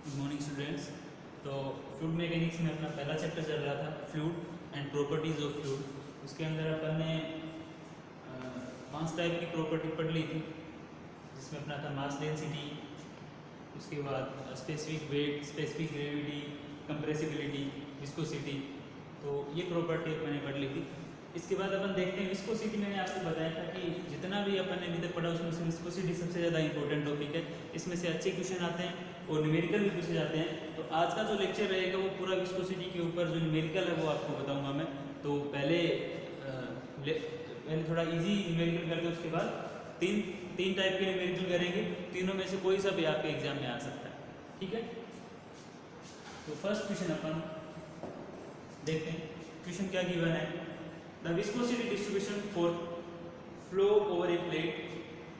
Good morning students. तो fluid mechanics में अपना पहला चैप्टर चल रहा था fluid and properties of fluid. उसके अंदर अपन ने 5 टाइप की प्रॉपर्टी पढ़ ली थी, जिसमें अपना था मास डेंसिटी, उसके बाद specific weight, specific gravity, compressibility, viscosity. तो ये प्रॉपर्टी अपन ने पढ़ ली थी। इसके बाद अपन देखते हैं विस्कोसिटी। मैंने आपको बताया था कि जितना भी अपन ने अभी तक पढ़ा उसमें से विस्कोसिटी सबसे ज़्यादा इंपॉर्टेंट टॉपिक है। इसमें से अच्छे क्वेश्चन आते हैं और न्यूमेरिकल भी पूछे जाते हैं। तो आज का जो लेक्चर रहेगा वो पूरा विस्कोसिटी के ऊपर जो न्यूमेरिकल है वो आपको बताऊंगा मैं। तो पहले थोड़ा इजी न्यूमेरिकल करके उसके बाद तीन टाइप के न्यूमेरिकल करेंगे। तीनों में से कोई सा भी आपके एग्जाम में आ सकता है, ठीक है। तो फर्स्ट क्वेश्चन अपन देखते हैं। क्वेश्चन क्या गिवन है, the viscosity distribution for flow over A plate.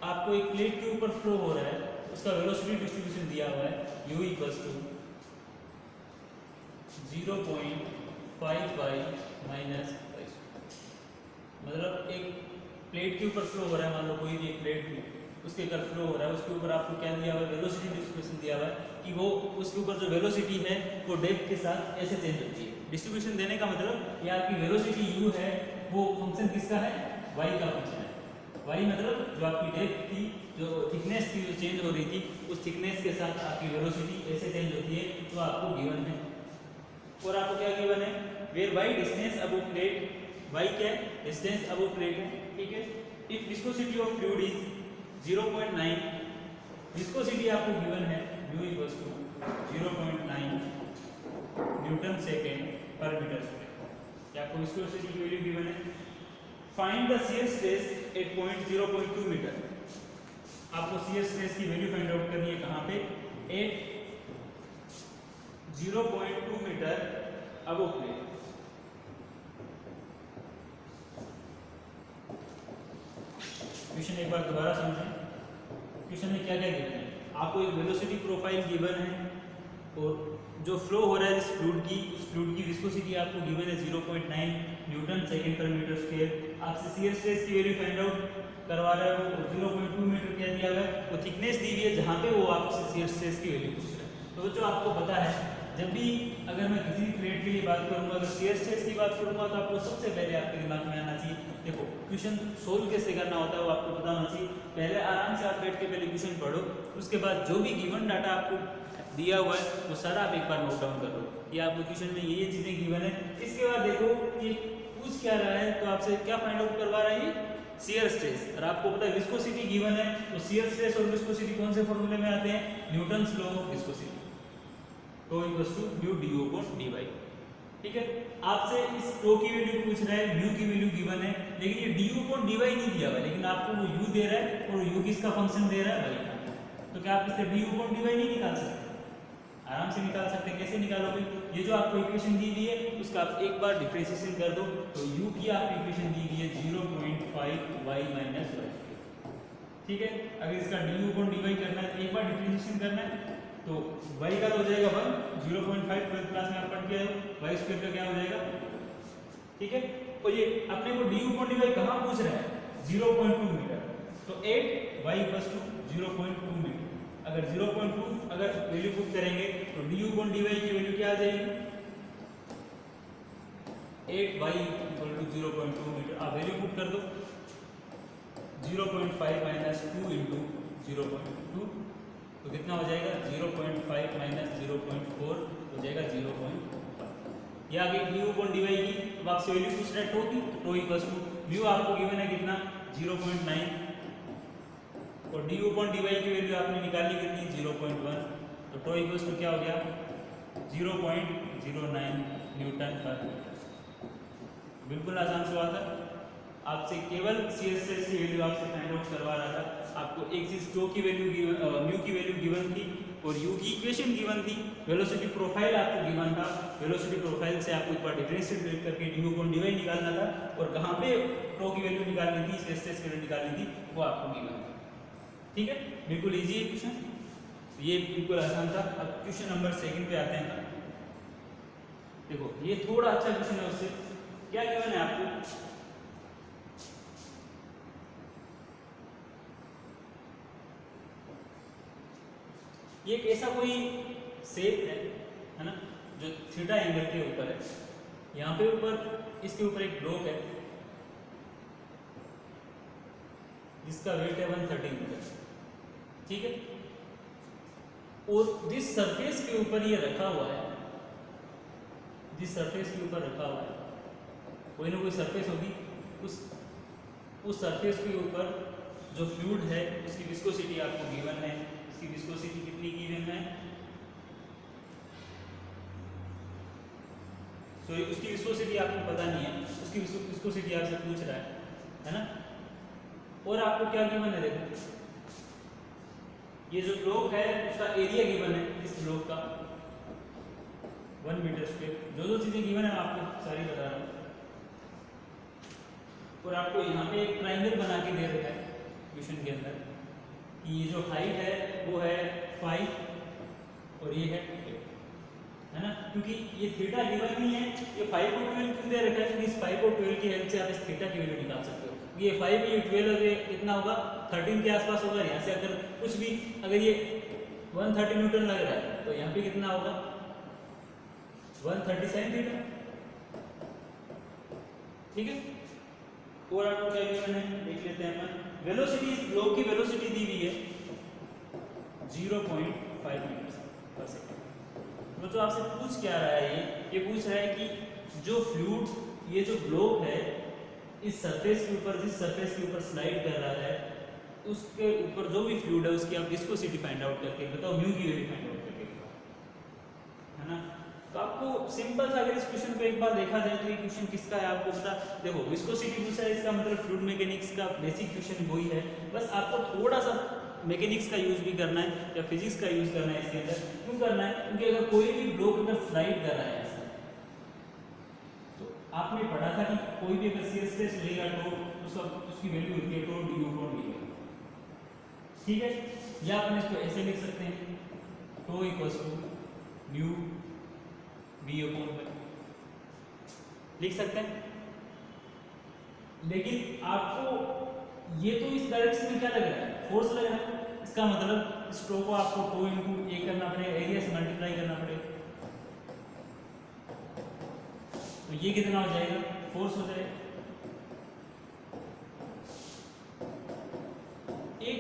आपको एक प्लेट के ऊपर फ्लो हो रहा है, उसका वेलोसिटी डिस्ट्रीब्यूशन दिया हुआ है u equals to 0.5 by minus, मतलब एक प्लेट के ऊपर फ्लो हो रहा है, मान लो कोई भी एक प्लेट उसके ऊपर फ्लो हो रहा है, उसके ऊपर आपको क्या दिया हुआ है, वेलोसिटी डिस्ट्रीब्यूशन दिया हुआ है कि वो उसके ऊपर जो वेलोसिटी है वो डेप्थ के साथ ऐसे चेंज होती है। डिस्ट्रीब्यूशन देने का मतलब ये आपकी वेलोसिटी u है, वो फंक्शन किसका है, y का फंक्शन है। y मतलब जो आपकी डेप्थ थी, जो थिकनेस थी, जो चेंज हो रही थी, उस थिकनेस के साथ आपकी वेलोसिटी ऐसे चेंज होती है। तो आपको गिवन है, और आपको क्या गिवन है, where y distance above plate, y क्या है, डिस्टेंस अबव प्लेट है, ठीक है। If viscosity of fluid is 0.9, viscosity आपको गिवन है u equals to 0.9 newton second per metre square. आपको विस्कोसिटी की वैल्यू गिवन है। Find the shear stress at point 0.2 metre. आपको शियर स्ट्रेस की वैल्यू फाइंड आउट करनी है, कहाँ पे, at 0.2 metre above plate. Question एक बार दोबारा समझें। क्वेश्चन में क्या क्या गिवन है, आपको एक वेलोसिटी प्रोफाइल गिवन है और जो फ्लो हो रहा है इस फ्लूइड की, उस फ्लूइड की विस्कोसिटी आपको गिवन है 0.9 न्यूटन सेकंड पर मीटर स्क्वायर। आपसे शियर स्ट्रेस की वैल्यू फाइंड आउट करवा रहा है, वो 0.2 मीटर क्या दिया हुआ है, वो थिकनेस दी हुई है जहाँ पे वो आपसे शियर स्ट्रेस की वैल्यू पूछ रहा है। तो जो आपको पता है, जब भी अगर मैं किसी प्लेट के लिए बात करूंगा, अगर शियर स्ट्रेस की बात करूंगा, तो आपको सबसे पहले आपके दिमाग में आना चाहिए, देखो क्वेश्चन सोल्व कैसे करना होता है वो आपको पता होना चाहिए। पहले आराम से आप बैठ के पहले क्वेश्चन पढ़ो, उसके बाद जो भी गिवन डाटा आपको दिया हुआ है वो सारा आप एक बार नोट डाउन कर लो कि आपको क्वेश्चन में ये चीजें गिवन है। इसके बाद देखो कि पूछ क्या रहा है, तो आपसे क्या फाइंड आउट करवा रहा है, ये शियर स्ट्रेस। और आपको पता है विस्कोसिटी गिवन है, तो शियर स्ट्रेस और विस्कोसिटी कौन से फॉर्मूले में आते हैं, न्यूटन्स लॉ ऑफ विस्कोसिटी, तो equals to mu du upon dy, ठीक है। आपसे इस टो की वैल्यू पूछ रहा है, म्यू की वैल्यू गिवन है, लेकिन ये du अपॉन dy नहीं दिया हुआ, लेकिन आपको वो u दे रहा है और u किसका फंक्शन दे रहा है, y का। तो क्या आप इससे du अपॉन dy नहीं निकाल सकते, आराम से निकाल सकते हैं। कैसे निकालोगे, ये जो आपको इक्वेशन दी हुई है उसका आप एक बार डिफरेंशिएशन कर दो, तो u की आपको इक्वेशन दी हुई है 0.5 y माइनस y, ठीक है। अगर इसका du अपॉन dy करना है, एक बार डिफरेंशिएशन करना है, तो y का हो जाएगा 1, 0.5 ट्वेल्थ क्लास में आप पढ़ के आए हो, y स्क्वायर का क्या हो जाएगा, ठीक है। और ये अपने को du अपॉन dy कहाँ पूछ रहा है, 0.2 मीटर, तो 8 y इक्वल्स टू 0.2 मीटर। अगर 0.2 अगर वैल्यू पुट करेंगे तो du अपॉन dy की वैल्यू क्या आ जाएगी, 8y इक्वल टू 0.2 मीटर। आप वैल्यू पुट कर दो, 0.5 माइनस 2 इंटू 0.2, तो कितना हो जाएगा, 0.5 माइनस 0.4 हो जाएगा 0.5। ये आ गई म्यू अपॉन dy की। अब आपसे वैल्यू पूछ रहा है टो की, तो टो इक्वल्स टू म्यू आपको गिवन है कितना, 0.9, और du अपॉन dy की वैल्यू आपने निकाली कितनी, 0.1, तो टो इक्वल्स टू क्या हो गया, 0.09 न्यूटन पर मीटर। बिल्कुल आसान सवाल था। आपसे केवल शियर स्ट्रेस की वैल्यू आपसे फाइंड आउट करवा रहा था। आपको एक चीज टो की वैल्यू गिवन, म्यू की वैल्यू गिवन थी और u की इक्वेशन गिवन थी, वेलोसिटी प्रोफाइल आपको गिवन था। वेलोसिटी प्रोफाइल से आपको एक बार डिफरेंशिएट करके du अपॉन dy निकालना था, और कहाँ पे टो की वैल्यू निकालनी थी, शियर स्ट्रेस की वैल्यू निकालनी थी, वो आपको गिवन था, ठीक है। बिल्कुल इजी है क्वेश्चन, ये बिल्कुल आसान था। अब क्वेश्चन नंबर 2 पे आते हैं। देखो ये थोड़ा अच्छा क्वेश्चन है, उससे क्या गिवन है आपको, ये एक ऐसा कोई शेप है ना, जो थीटा एंगल के ऊपर है। यहाँ पे ऊपर इसके ऊपर एक ब्लॉक है जिसका वेट है 130 मीटर, ठीक है। और जिस सरफेस के ऊपर ये रखा हुआ है, जिस सरफेस के ऊपर रखा हुआ है, कोई ना कोई सरफेस होगी, उस सरफेस के ऊपर जो फ्लूइड है उसकी विस्कोसिटी आपको गिवन है। इसकी विस्कोसिटी कितनी गिवन है, सॉरी उसकी विस्कोसिटी आपको पता नहीं है, उसकी विस्कोसिटी आपसे पूछ रहा है ना। और आपको क्या गिवन है, देखो ये जो ब्लॉक है उसका एरिया गिवन है, इस ब्लॉक का 1 मीटर स्क्वायर। जो चीजें गिवन है आपको सारी बता रहा हूँ। और आपको यहाँ पे एक ट्राइंगल बना के दे रखा है क्वेश्चन के अंदर कि ये जो हाइट है वो है 5 और ये है 8, है ना। क्योंकि ये थीटा गिवन नहीं है, ये 5 और 12 क्यों दे रखा है, क्योंकि इस 5 और 12 की हेल्प से आप इस थीटा की वैल्यू निकाल सकते हो। ये 5 ये 12 ये कितना होगा, 13 के आसपास होगा। यहाँ से अगर कुछ भी, अगर ये 130 न्यूटन लग रहा है तो यहाँ पे कितना होगा, 130 sin थीटा, ठीक है। और आपको क्या गिवन है देख लेते हैं अपन। वेलोसिटी, इस ब्लॉक की वेलोसिटी दी हुई है 0.5 मीटर पर सेकंड। तो जो आपसे पूछ क्या रहा है, ये पूछ रहा है कि जो फ्लूइड, ये जो ब्लॉक है इस सरफेस के ऊपर, जिस सरफेस के ऊपर स्लाइड कर रहा है, उसके ऊपर जो भी फ्लूइड है उसकी आप विस्कोसिटी फाइंड आउट करके बताओ, म्यू की वैल्यू फाइंड आउट करके, है ना। तो आपको सिंपल सा अगर इस क्वेश्चन को एक बार देखा जाए तो ये क्वेश्चन किसका है आपको पता। देखो विस्कोसिटी पूछा है, इसका मतलब फ्लूइड मैकेनिक्स का बेसिक क्वेश्चन वही है। बस आपको थोड़ा सा मैकेनिक्स का यूज भी करना है या फिजिक्स का यूज करना है इसके अंदर। क्यों करना है, क्योंकि अगर कोई भी ब्लॉक अगर स्लाइड कर रहा है ऐसा, तो आपने पढ़ा था कि कोई भी अगर शियर स्ट्रेस लेगा तो उसकी वैल्यू होती है टो डी अपॉन डी, ठीक है। या अपन इसको ऐसे लिख सकते हैं, टो इक्वल्स टू ड्यू बी अपॉन वाई, लिख सकते हैं। लेकिन आपको ये तो इस डायरेक्शन में क्या लग रहा है, फोर्स लग रहा है। इसका मतलब इस टो को आपको टो इंटू ए करना पड़ेगा, एरिया से मल्टीप्लाई करना पड़ेगा। तो ये कितना हो जाएगा, फोर्स हो जाएगा। एक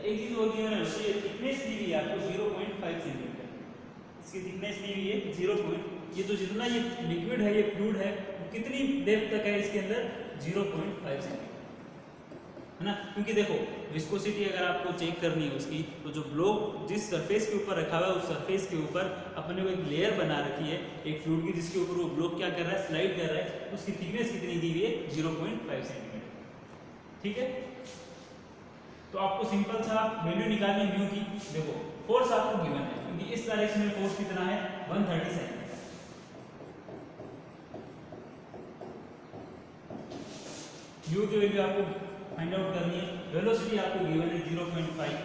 चीज होती है ना, ये थिकनेस दी हुई है आपको 0.5 सेंटीमीटर, इसकी थिकनेस दी हुई है 0. ये तो जितना ये लिक्विड है, ये फ्लूइड है, कितनी डेप्थ तक है इसके अंदर, 0.5 सेंटीमीटर, है ना। क्योंकि देखो विस्कोसिटी अगर आपको चेक करनी है उसकी, तो जो ब्लॉक जिस सरफेस के ऊपर रखा हुआ है उस सरफेस के ऊपर अपने को एक लेयर बना रखी है एक फ्लूइड की, जिसके ऊपर वो ब्लॉक क्या कर रहा है, स्लाइड कर रहा है। उसकी थिकनेस कितनी दी हुई है, 0.5 सेंटीमीटर, ठीक है। तो आपको सिंपल सा वैल्यू निकालनी है म्यू की। देखो फोर्स आपको गिवन है, क्योंकि इस डायरेक्शन में फोर्स कितना है, 130 सेंटीमीटर। म्यू की वैल्यू आपको फाइंड आउट करनी है। वेलोसिटी आपको गिवन है 0.5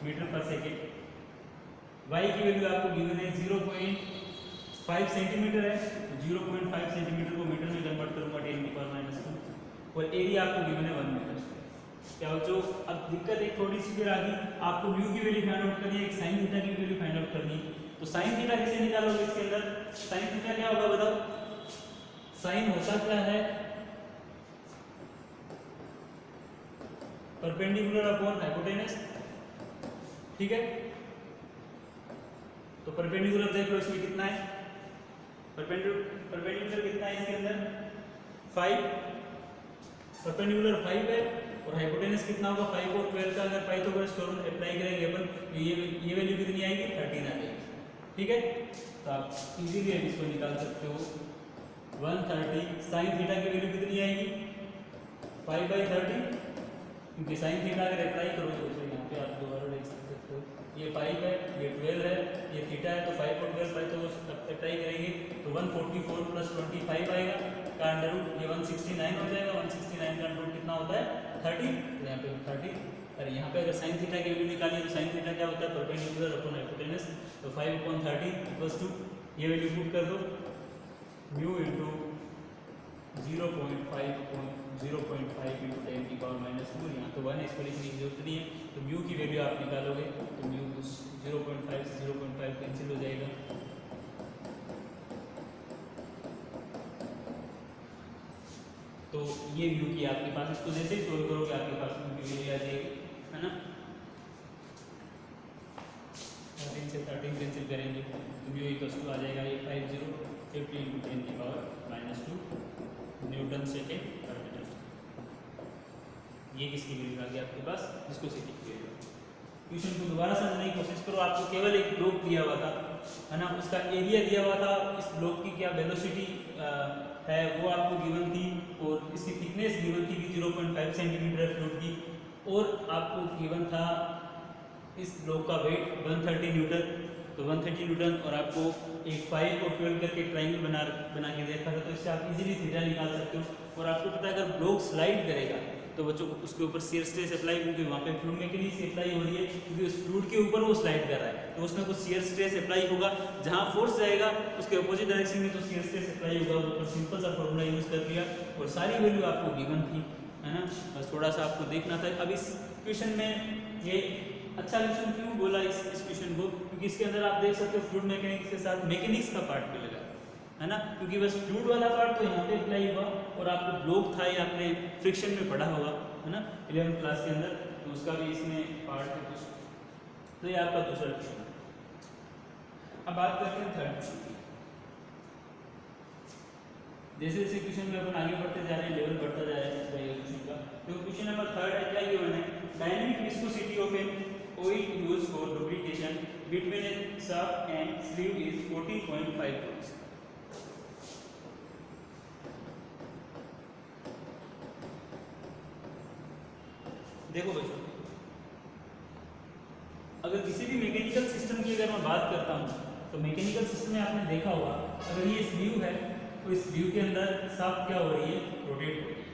मीटर पर सेकेंड। वाई की वैल्यू आपको गिवन है 0.5 सेंटीमीटर है, तो 0.5 सेंटीमीटर को मीटर में कन्वर्ट करूंगा 10⁻²। और एरिया आपको गिवन है 1 मीटर। क्या जो अब दिक्कत एक थोड़ी सी फिर आ गई, आपको म्यू की वैल्यू फाइंड आउट करनी है, एक साइन थीटा की वैल्यू फाइंड आउट करनी है। तो साइन थीटा कैसे निकालोगे इसके अंदर, साइन थीटा क्या होगा बताओ। साइन होता क्या है, परपेंडिकुलर अपॉन हाइपोटेनस, ठीक है। तो परपेंडिकुलर देख लो इसमें कितना है, परपेंडिकुलर कितना है इसके अंदर 5, परपेंडिकुलर 5 है। और हाइपोटेनस कितना होगा, 5 और 12 का अगर पाइथागोरस थ्योरम अप्लाई करेंगे अपन, तो ये वैल्यू कितनी आएगी, 13 आ जाएगी, ठीक है। तो आप इजीली इसको निकाल सकते हो। 130 साइन थीटा की वैल्यू कितनी आएगी, 5/30, क्योंकि साइन थीटा अगर अप्लाई करोगे तो यहाँ पे आप दोबारा देख सकते हो, ये 5 है, ये 12 है, ये थीटा है। तो 5 और 12 पाइथागोरस अप्लाई करेंगे तो 144 + 25 आएगा का अंडर रूट, ये 169 हो जाएगा। 169 का अंडर रूट कितना होता है, 30। तो यहाँ पे 30, और यहाँ पे अगर साइन थीटा की वैल्यू निकालनी है तो साइन थीटा क्या होता है, परपेंडिकुलर अपॉन हाइपोटेनस। तो 5/30 इक्वल्स टू, ये वैल्यू पुट कर दो, म्यू इंटू 0.5 × 10⁻²। यहाँ तो 1 इसको लिखने की जरूरत नहीं है। तो म्यू की वैल्यू आप निकालोगे तो म्यू 0.5 से 0.5 कैंसिल हो ये व्यू की आपके पास, इसको जैसे ही सोल्व करोगे आपके पास व्यू की वैल्यू आ जाएगी, है ना। 13 से 13 कैंसिल करेंगे तो व्यू इक्वल्स टू आ जाएगा ये 5050 × 10⁻⁻² न्यूटन सेकेंड पर मीटर। ये किसकी वैल्यू आ गई आपके पास, विस्कोसिटी की वैल्यू। क्वेश्चन को दोबारा समझने की कोशिश करो, आपको केवल एक ब्लॉक दिया हुआ था, है ना, उसका एरिया दिया हुआ था, इस ब्लॉक की क्या वेलोसिटी है वो आपको गिवन थी, और इसकी थिकनेस गिवन थी कि 0.5 सेंटीमीटर फ्लूइड की, और आपको गिवन था इस ब्लॉक का वेट 130 न्यूटन, तो 130 न्यूटन, और आपको एक 5 और 12 करके ट्राइंगल बना के देखा था, तो इससे आप इजीली थीटा निकाल सकते हो। और आपको पता है अगर ब्लॉक स्लाइड करेगा तो बच्चों को उसके ऊपर शियर स्ट्रेस अप्लाई, क्योंकि वहाँ पे फ्लूइड मैकेनिक्स अप्लाई हो रही है, क्योंकि उस फ्लूइड के ऊपर वो स्लाइड कर रहा है, तो उसमें कुछ शियर स्ट्रेस अप्लाई होगा, जहाँ फोर्स जाएगा उसके अपोजिट डायरेक्शन में तो शियर स्ट्रेस अप्लाई होगा। ऊपर सिंपल सा फॉर्मूला यूज कर लिया और सारी वैल्यू आपको गिवन थी, है ना, बस थोड़ा सा आपको देखना था। अब इस क्वेश्चन में ये अच्छा क्वेश्चन क्यों बोला इस क्वेश्चन को, क्योंकि इसके अंदर आप देख सकते हो फ्लूइड मैकेनिक्स के साथ मैकेनिक्स का पार्ट भी लगा, है ना, क्योंकि बस फ्लूइड वाला पार्ट तो यहाँ पे अप्लाई हुआ, और आपको ब्लॉक था ये आपने फ्रिक्शन में पढ़ा होगा, है ना, 11th क्लास के अंदर, तो उसका भी इसमें पार्ट है कुछ। तो ये आपका दूसरा क्वेश्चन है। अब बात करते हैं थर्ड क्वेश्चन की। जैसे जैसे क्वेश्चन में अपन आगे बढ़ते जा रहे हैं, लेवल बढ़ता जा रहा है क्वेश्चन का। तो क्वेश्चन नंबर 3 है, क्या गिवन है, dynamic viscosity of an oil used for lubrication between A shaft and sleeve is 14.5 pounds। देखो बच्चों, अगर किसी भी मैकेनिकल सिस्टम की अगर मैं बात करता हूँ, तो मैकेनिकल सिस्टम में आपने देखा होगा, अगर ये स्लीव है तो इस स्लीव के अंदर शाफ्ट क्या हो रही है, रोटेट हो रही है,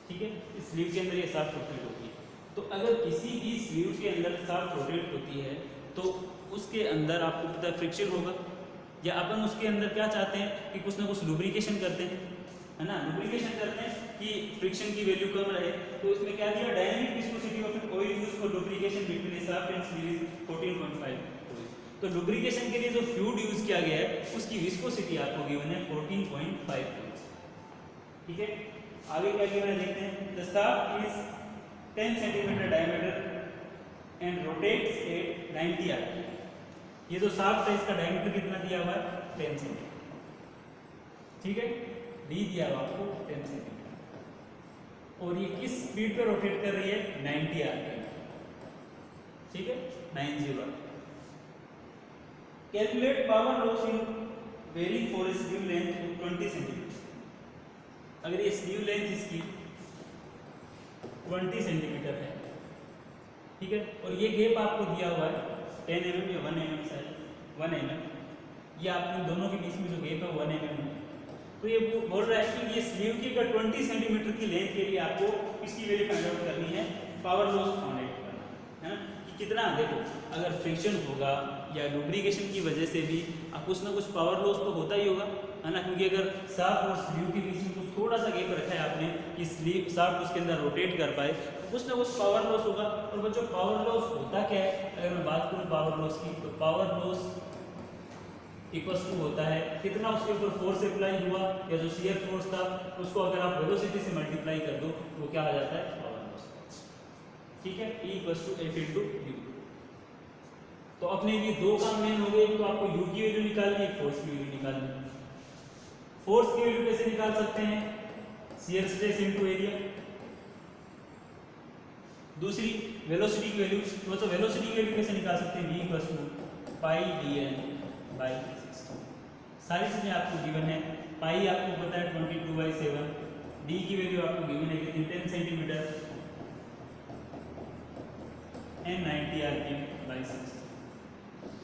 ठीक है, इस स्लीव के अंदर ये शाफ्ट रोटेट होती है। तो अगर किसी भी स्लीव के अंदर शाफ्ट रोटेट होती है तो उसके अंदर आपको पता है फ्रिक्शन होगा, या अपन उसके अंदर क्या चाहते हैं कि कुछ ना कुछ लुब्रिकेशन करते हैं, है ना, लुब्रिकेशन करते हैं कि फ्रिक्शन की वैल्यू कम रहे। तो इसमें क्या दिया, dynamic viscosity of an oil used for lubrication between A shaft and sleeve is 14.5 pounds। तो लुब्रिकेशन के लिए जो फ्लूइड यूज किया गया है उसकी विस्कोसिटी आपको गिवन है 14.5 pounds, ठीक है। आगे क्या गिवन है देखते हैं, the shaft is 10 centimetre diameter and rotates at 90 rpm। ये जो शाफ्ट है इसका डायमीटर कितना दिया हुआ है, 10 सेंटीमीटर, ठीक है, डी दिया हुआ आपको 10 सेंटीमीटर, और ये किस स्पीड पे रोटेट कर रही है, 90 rpm, ठीक है, 90 rpm। Calculate power loss in bearing for sleeve length 20 centimetre. अगर ये स्लीव लेंथ इसकी 20 सेंटीमीटर है, ठीक है, और ये गैप आपको दिया हुआ है 10 mm या 1 mm शायद 1 mm, ये आपके दोनों के बीच में जो गैप है 1 mm है। तो ये बोल रहा है कि ये स्लीव की अगर 20 सेंटीमीटर की लेंथ के लिए आपको इसकी वैल्यू फाइंड आउट करनी है, पावर लॉस फाइंड आउट करना है ना, कि कितना, देखो अगर फ्रिक्शन होगा या लुब्रिकेशन की वजह से भी आप कुछ ना कुछ पावर लॉस तो होता ही होगा, है ना, क्योंकि अगर शाफ्ट और स्लीव के बीच में कुछ थोड़ा सा गैप रखा है आपने कि स्लीव शाफ्ट उसके अंदर रोटेट कर पाए, तो कुछ ना कुछ पावर लॉस होगा। और बच्चों पावर लॉस होता क्या है, अगर मैं बात करूँ पावर लॉस की, तो पावर लॉस इक्वल्स टू होता है कितना उसके ऊपर फोर्स अप्लाई हुआ, या जो शियर फोर्स था उसको अगर आप वेलोसिटी से मल्टीप्लाई कर दो तो क्या आ जाता है, पावर लॉस, ठीक है, E equals to F into U। तो अपने ये दो काम मेन हो गए, तो आपको U की वैल्यू निकालनी है, फोर्स की वैल्यू निकालनी है। फोर्स की वैल्यू कैसे निकाल सकते हैं, शियर स्ट्रेस इनटू एरिया। दूसरी वेलोसिटी की वैल्यू, तो वेलोसिटी की वैल्यू कैसे निकाल सकते हैं, V equals to pi dn by 60। सारी चीजें आपको गिवन है, पाई आपको पता है 22/7, डी की वैल्यू आपको गिवन है कितनी 10 सेंटीमीटर एंड 90 rpm बाई 60।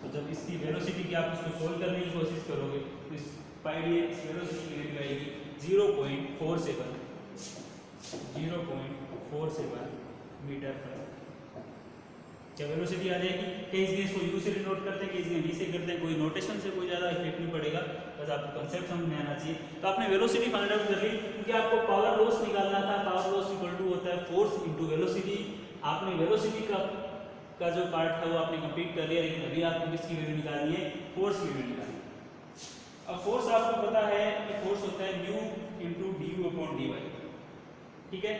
तो जब इसकी वेलोसिटी की आप इसको सोल्व करने की कोशिश करोगे तो इस पाई डी इस वेलोसिटी की वैल्यू आएगी 0.47 मीटर पर। क्या वेलोसिटी आ जाएगी, कई जगह इसको यू से डिनोट करते हैं, कई जगह वी से करते हैं, कोई नोटेशन से कोई ज़्यादा इफेक्ट नहीं पड़ेगा, बस आपको कंसेप्ट समझ में आना चाहिए। तो आपने वेलोसिटी फाइंड आउट कर ली, क्योंकि आपको पावर लॉस निकालना था, पावर लॉस इक्वल टू होता है फोर्स इनटू वेलोसिटी। आपने वेलोसिटी का जो पार्ट था वो आपने कंप्लीट कर लिया, लेकिन अभी आपको किसकी वैल्यू निकालनी है, फोर्स की वैल्यू निकालनी है, अब फोर्स आपको पता है कि फोर्स होता है mu into D U upon D Y, ठीक है।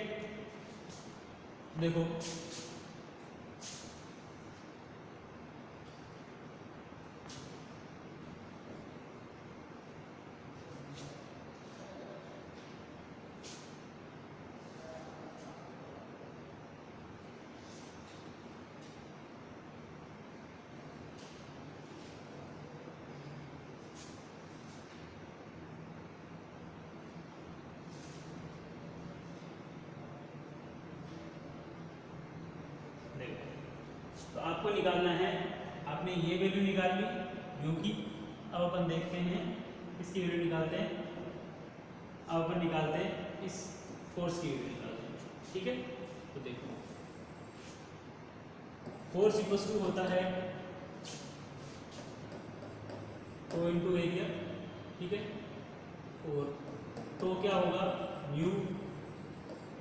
देखो तो आपको निकालना है, आपने ये वैल्यू निकाल ली जो कि, अब अपन देखते हैं इसकी वैल्यू निकालते हैं। अब अपन निकालते हैं इस फोर्स की वैल्यू निकालते हैं, ठीक है। तो देखो फोर्स इक्वल टू होता है टो इंटू एरिया, ठीक है। और तो क्या होगा mu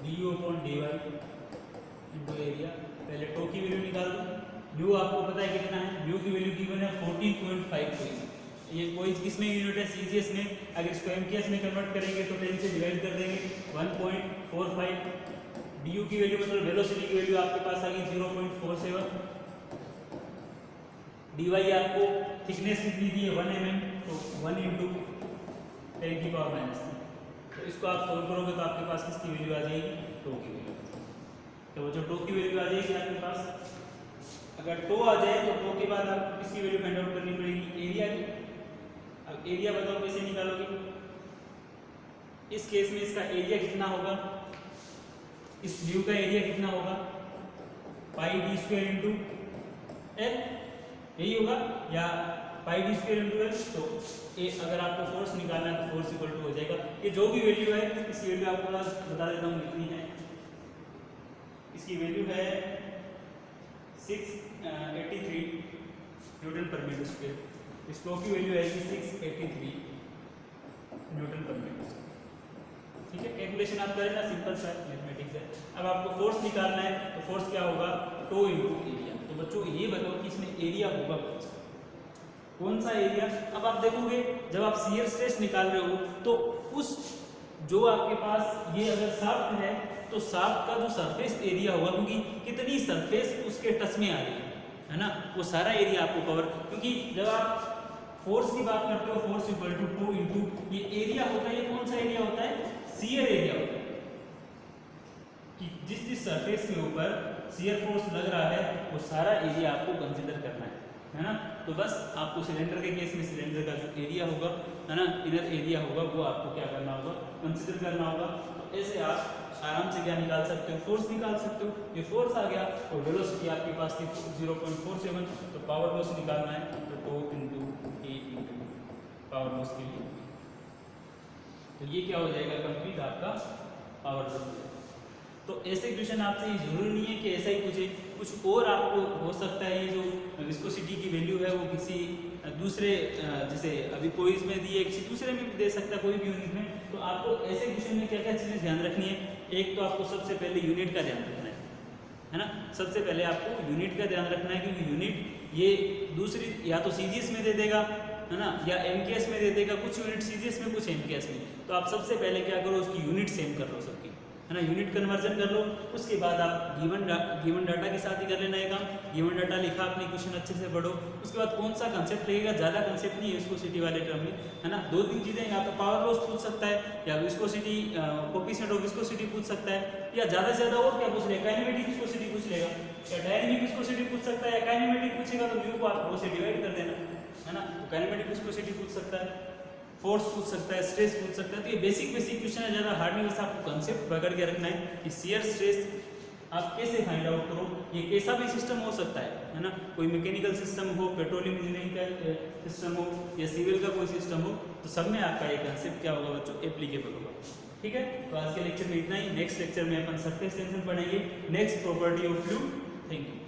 D U upon D Y into area. पहले टो की वैल्यू निकाल दो। न्यू आपको पता है कितना है, न्यू की वैल्यू गिवन है 14.5। ये कोई किसमें यूनिट है, सीजीएस में। अगर इसको एमकेएस में कन्वर्ट करेंगे तो 10 से डिवाइड कर देंगे 1.45। डीयू की वैल्यू मतलब वेलोसिटी की वैल्यू आपके पास आ गई 0.47। डीवाई आपको थिकनेस कितनी दी है 1 mm, तो 1 इंटू 10 की पावर -3। तो इसको आप सोल्व करोगे तो आपके पास किसकी वैल्यू आ जाएगी, टो की वैल्यू। तो जो टो की वैल्यू आ जाएगी आपके पास, अगर टो आ जाए तो टो के बाद आपको किसकी वैल्यू फाइंड आउट करनी पड़ेगी, एरिया की। अब एरिया बताओ कैसे निकालोगे। इस केस में इसका एरिया कितना होगा, इस न्यू का एरिया कितना होगा, पाई डी स्क्वायर इंटू एल, यही होगा, या पाई डी स्क्वायर इंटू एल। तो अगर आपको फोर्स निकालना है तो फोर्स इक्वल टू हो जाएगा, ये जो भी वैल्यू है इसकी वैल्यू आपको बता देता हूँ कितनी है। इसकी वैल्यू है 683 न्यूटन पर मीटर स्क्वायर। इस फ्लो की वैल्यू है 683 न्यूटन पर मीटर, ठीक है। कैलकुलेशन आप करें ना, सिंपल सा मैथमेटिक्स है। अब आपको फोर्स निकालना है तो फोर्स क्या होगा, टो इंटू एरिया। तो बच्चों ये बताओ कि इसमें एरिया होगा कौन सा एरिया। अब आप देखोगे जब आप शियर स्ट्रेस निकाल रहे हो तो उस जो आपके पास ये अगर शाफ्ट है तो शाफ्ट का जो सरफेस एरिया होगा, क्योंकि कितनी सरफेस उसके टच में आ रही है ना, वो सारा एरिया आपको कवर। क्योंकि जब आप फोर्स की बात करते हो, force equal to tau into ये एरिया होता है, ये कौन सा एरिया होता है, शियर एरिया होता है। कि जिस सरफेस के ऊपर शियर फोर्स लग रहा है वो सारा एरिया आपको कंसिडर करना है ना। तो बस आपको सिलेंडर के केस में सिलेंडर का जो एरिया होगा है ना, इनर एरिया होगा, वो आपको क्या करना होगा, कंसिडर करना होगा। तो ऐसे आप आराम से क्या निकाल सकते हो, फोर्स निकाल सकते हो। ये फोर्स आ गया और वेलोसिटी आपके पास थी 0.47, तो पावर लॉस निकालना है तो tau into A into power loss के लिए। तो ये क्या हो जाएगा, कंप्लीट आपका पावर लॉस। तो ऐसे क्वेश्चन आपसे ये जरूरी नहीं है कि ऐसा ही पूछे, कुछ और आपको हो सकता है। ये जो विस्कोसिटी की वैल्यू है वो किसी दूसरे जैसे अभी कोई इसमें दी है, किसी दूसरे में भी दे सकता है, कोई भी यूनिट में। तो आपको ऐसे क्वेश्चन में क्या क्या चीज़ें ध्यान रखनी है। एक तो आपको सबसे पहले यूनिट का ध्यान रखना है ना। सबसे पहले आपको यूनिट का ध्यान रखना है, क्योंकि यूनिट ये दूसरी या तो सीजीएस में दे देगा है ना, या एमकेएस में दे देगा। कुछ यूनिट सीजीएस में, कुछ एमकेएस में। तो आप सबसे पहले क्या करो, उसकी यूनिट सेम कर लो सबकी, है ना, यूनिट कन्वर्जन कर लो। उसके बाद आप गिवन डाटा के साथ ही कर लेना है काम। गिवन डाटा लिखा, अपनी क्वेश्चन अच्छे से पढ़ो। उसके बाद कौन सा कंसेप्ट लगेगा, ज़्यादा कंसेप्ट नहीं है विस्कोसिटी वाले टर्म में, है ना। दो तीन चीज़ें, या तो पावर लॉस पूछ सकता है, या विस्कोसिटी कोएफिशिएंट ऑफ विस्कोसिटी पूछ सकता है, या ज़्यादा से ज़्यादा और क्या पूछ लेगा, काइनेमेटिक विस्कोसिटी पूछ लेगा, या डायनामिक विस्कोसिटी पूछ सकता है। या काइनेमेटिक पूछेगा तो म्यू को आप रो से डिवाइड कर देना, है ना। तो काइनेमेटिक विस्कोसिटी पूछ सकता है, फोर्स पूछ सकता है, स्ट्रेस पूछ सकता है। तो ये बेसिक क्वेश्चन है, ज़्यादा हार्ड नहीं। बस आपको कंसेप्ट पकड़ के रखना है कि शियर स्ट्रेस आप कैसे फाइंड आउट करो। ये कैसा भी सिस्टम हो सकता है ना, कोई मैकेनिकल सिस्टम हो, पेट्रोलियम इंजीनियरिंग का सिस्टम हो, या सिविल का कोई सिस्टम हो, तो सब में आपका ये कंसेप्ट क्या होगा बच्चों, एप्लीकेबल होगा। ठीक है, तो आज के लेक्चर में इतना ही। नेक्स्ट लेक्चर में अपन सरफेस टेंशन पढ़ेंगे, next property of fluid. Thank you.